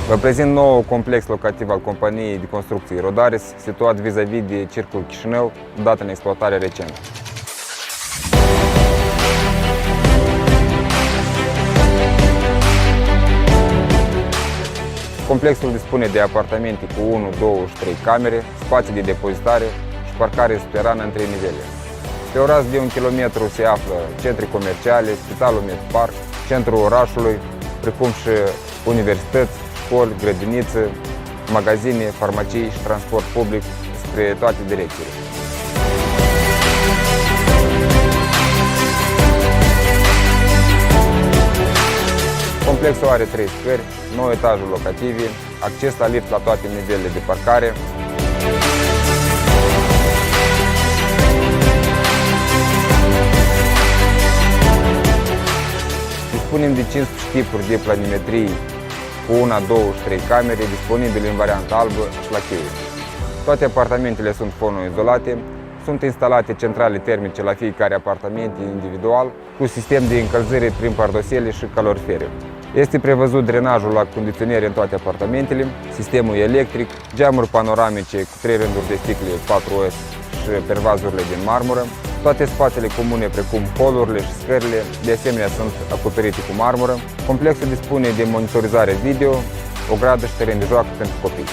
Vă prezint nou complex locativ al companiei de construcții Rodaris, situat vis-a-vis de Circul Chișinău, dat în exploatare recent. Complexul dispune de apartamente cu 1, 2 și 3 camere, spații de depozitare și parcare subterană în 3 nivele. Pe o rază de 1 km se află centre comerciale, Spitalul Medpark, centrul orașului, precum și universități, școli, grădinițe, magazine, farmacii și transport public spre toate direcțiile. Complexul are 3 scări, 9 etajuri locative, acces la lift la toate nivelele de parcare. Dispunem de 15 tipuri de planimetrii cu 1, 2 și 3 camere, disponibile în variantă albă și la cheie. Toate apartamentele sunt fonoizolate, sunt instalate centrale termice la fiecare apartament individual, cu sistem de încălzire prin pardosele și calorifere. Este prevăzut drenajul la condiționare în toate apartamentele, sistemul electric, geamuri panoramice cu 3 rânduri de sticle 4S și pervazurile din marmură. Toate spațiile comune, precum holurile și scările, de asemenea sunt acoperite cu marmură. Complexul dispune de monitorizare video, o gradă și teren de joacă pentru copii.